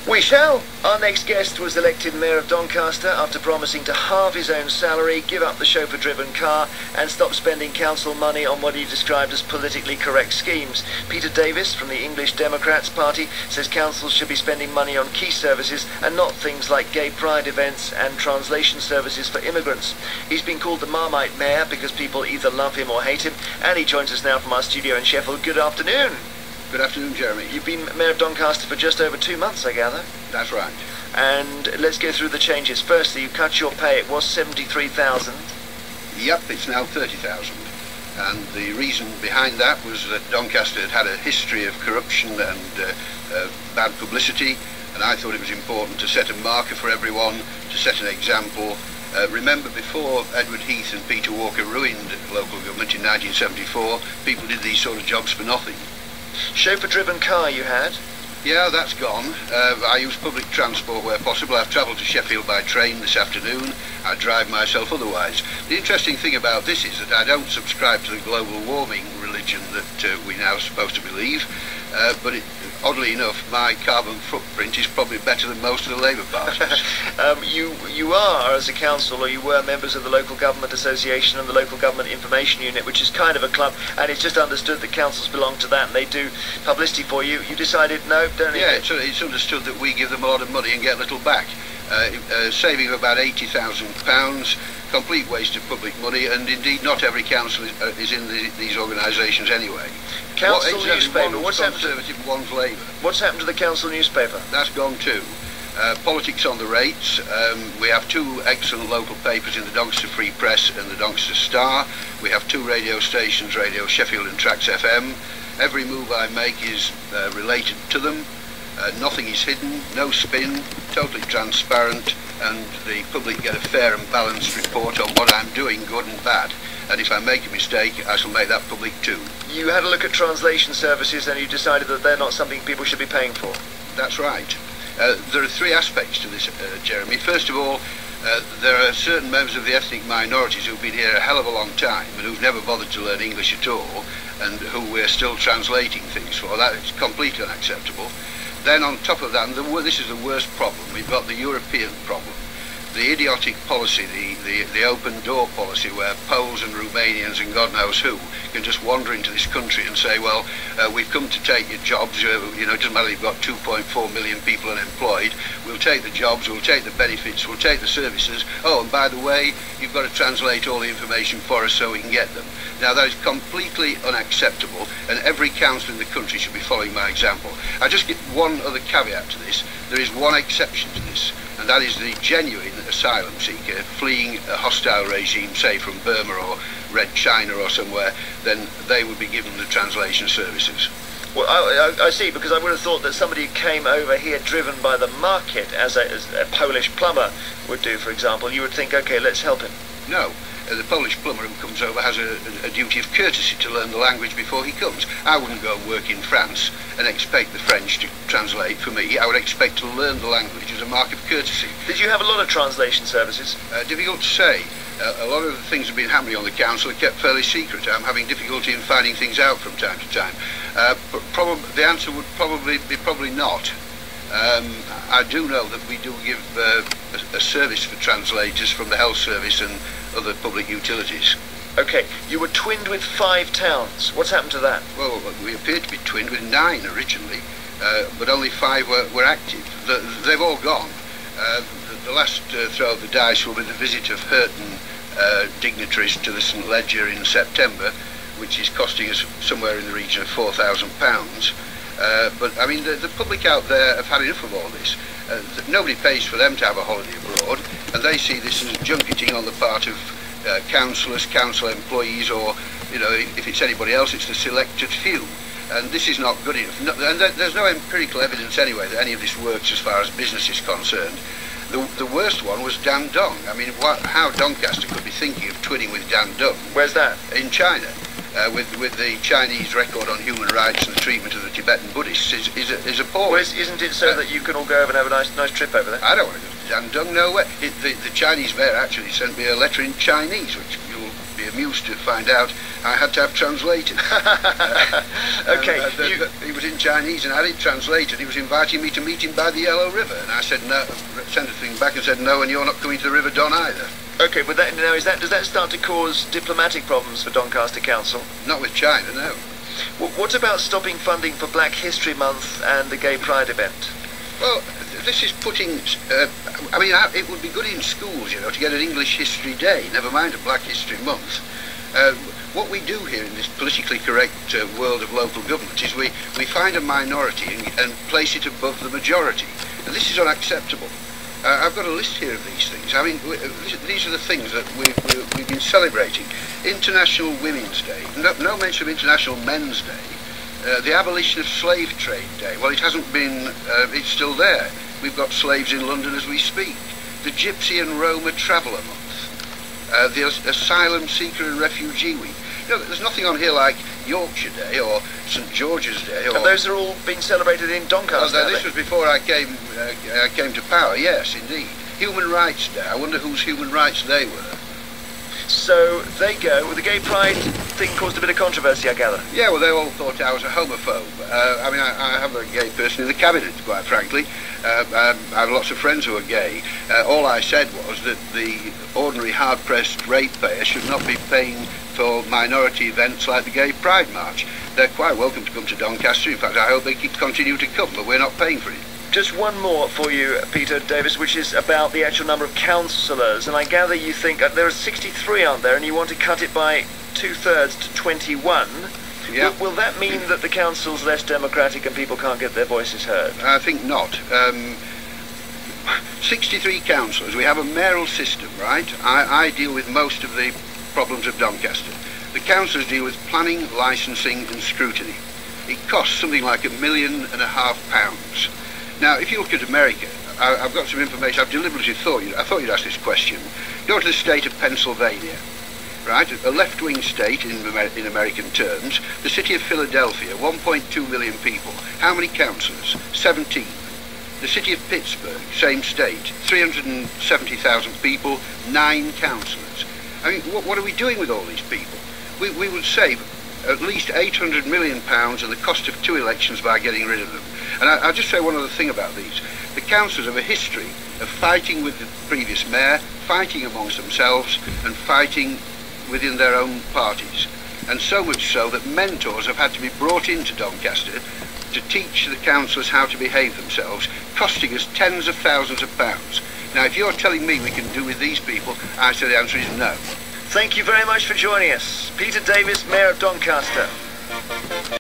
We shall. Our next guest was elected Mayor of Doncaster after promising to halve his own salary, give up the chauffeur-driven car and stop spending council money on what he described as politically correct schemes. Peter Davies from the English Democrats Party says councils should be spending money on key services and not things like gay pride events and translation services for immigrants. He's been called the Marmite Mayor because people either love him or hate him, and he joins us now from our studio in Sheffield. Good afternoon. Good afternoon, Jeremy. You've been Mayor of Doncaster for just over 2 months, I gather. That's right. And let's go through the changes. Firstly, you cut your pay. It was 73,000. Yep, it's now 30,000. And the reason behind that was that Doncaster had a history of corruption and bad publicity, and I thought it was important to set a marker for everyone, to set an example. Remember, before Edward Heath and Peter Walker ruined local government in 1974, people did these sort of jobs for nothing. Chauffeur-driven car you had? Yeah, that's gone. I use public transport where possible. I've travelled to Sheffield by train this afternoon. I drive myself otherwise. The interesting thing about this is that I don't subscribe to the global warming religion that we now are supposed to believe, but oddly enough, my carbon footprint is probably better than most of the Labour parties. You are, as a council, or you were members of the Local Government Association and the Local Government Information Unit, which is kind of a club, and it's just understood that councils belong to that, and they do publicity for you. You decided, no, don't need it. Yeah, it's understood that we give them a lot of money and get little back. Saving of about £80,000, complete waste of public money, and indeed not every council is in these organisations anyway. Council newspaper, what's happened Conservative, one's Labour. What's happened to the council newspaper? That's gone too. Politics on the rates. We have two excellent local papers in the Doncaster Free Press and the Doncaster Star. We have two radio stations, Radio Sheffield and Trax FM. Every move I make is related to them. Nothing is hidden, no spin, totally transparent, and the public get a fair and balanced report on what I'm doing, good and bad. And if I make a mistake, I shall make that public too. You had a look at translation services and you decided that they're not something people should be paying for. That's right. There are three aspects to this, Jeremy. First of all, there are certain members of the ethnic minorities who've been here a hell of a long time and who've never bothered to learn English at all, and who we're still translating things for. That is completely unacceptable. Then on top of that, and this is the worst problem, we've got the European problem. The idiotic policy, the open door policy, where Poles and Romanians and God knows who can just wander into this country and say, well, we've come to take your jobs, it doesn't matter if you've got 2.4 million people unemployed, we'll take the jobs, we'll take the benefits, we'll take the services. Oh, and by the way, you've got to translate all the information for us so we can get them. Now, that is completely unacceptable, and every council in the country should be following my example. I just get one other caveat to this. There is one exception to this, and that is the genuine asylum seeker fleeing a hostile regime, say from Burma or Red China or somewhere. Then they would be given the translation services. Well, I see, because I would have thought that somebody who came over here driven by the market, as a Polish plumber would do, for example, you would think, okay, let's help him. No. The Polish plumber who comes over has a duty of courtesy to learn the language before he comes. I wouldn't go and work in France and expect the French to translate for me. I would expect to learn the language as a mark of courtesy. Did you have a lot of translation services? Difficult to say. A lot of the things that have been happening on the council are kept fairly secret. I'm having difficulty in finding things out from time to time. But the answer would probably not. I do know that we do give a service for translators from the health service and other public utilities. Okay, you were twinned with 5 towns. What's happened to that? Well, we appeared to be twinned with 9 originally, but only 5 were active. They've all gone. The last throw of the dice will be the visit of Hurton dignitaries to the St Leger in September, which is costing us somewhere in the region of £4,000. But I mean, the public out there have had enough of all this. Nobody pays for them to have a holiday abroad, and they see this as junketing on the part of councillors, council employees, or, if it's anybody else, it's the selected few. And this is not good enough. And there's no empirical evidence anyway that any of this works as far as business is concerned. The worst one was Dandong. I mean, how Doncaster could be thinking of twinning with Dandong. Where's that? In China. With the Chinese record on human rights and the treatment of the Tibetan Buddhists is appalling. Well, isn't it so that you can all go over and have a nice trip over there? I don't want to go to Dandong, no way. The Chinese mayor actually sent me a letter in Chinese, which be amused to find out I had to have translated. Okay. He was in Chinese and had it translated. He was inviting me to meet him by the Yellow River, and I said no, sent a thing back and said no, and you're not coming to the River Don either. Okay, but does that start to cause diplomatic problems for Doncaster Council? Not with China, no. What about stopping funding for Black History Month and the Gay Pride event? Well, this is putting... it would be good in schools, you know, to get an English History Day, never mind a Black History Month. What we do here in this politically correct world of local government is we find a minority and place it above the majority. And this is unacceptable. I've got a list here of these things. I mean, these are the things that we've been celebrating. International Women's Day. No mention of International Men's Day. The abolition of Slave Trade Day. Well, it hasn't been... it's still there. We've got slaves in London as we speak. The Gypsy and Roma Traveller Month. The Asylum Seeker and Refugee Week. You know, there's nothing on here like Yorkshire Day or St George's Day. Or, and those are all being celebrated in Doncaster. Well, this was before I came to power. Yes, indeed. Human Rights Day. I wonder whose human rights they were. So they go. Well, the gay pride thing caused a bit of controversy, I gather. Yeah, well, they all thought I was a homophobe. I have a gay person in the cabinet, quite frankly. I have lots of friends who are gay. All I said was that the ordinary hard-pressed ratepayer should not be paying for minority events like the Gay Pride March. They're quite welcome to come to Doncaster. In fact, I hope they continue to come, but we're not paying for it. Just one more for you, Peter Davies, which is about the actual number of councillors. And I gather you think there are 63, aren't there, and you want to cut it by 2/3 to 21. Yeah. Will that mean that the council's less democratic and people can't get their voices heard? I think not. 63 councillors. We have a mayoral system, right? I deal with most of the problems of Doncaster. The councillors deal with planning, licensing and scrutiny. It costs something like £1.5 million. Now, if you look at America, I've got some information. I've deliberately thought you'd ask this question. Go to the state of Pennsylvania, right? A left-wing state in American terms. The city of Philadelphia, 1.2 million people. How many councillors? 17. The city of Pittsburgh, same state, 370,000 people, 9 councillors. I mean, what are we doing with all these people? We would save at least £800 million and the cost of 2 elections by getting rid of them. And I'll just say one other thing about these. The councillors have a history of fighting with the previous mayor, fighting amongst themselves, and fighting within their own parties. And so much so that mentors have had to be brought into Doncaster to teach the councillors how to behave themselves, costing us tens of thousands of pounds. Now, if you're telling me we can do with these people, I say the answer is no. Thank you very much for joining us. Peter Davies, Mayor of Doncaster.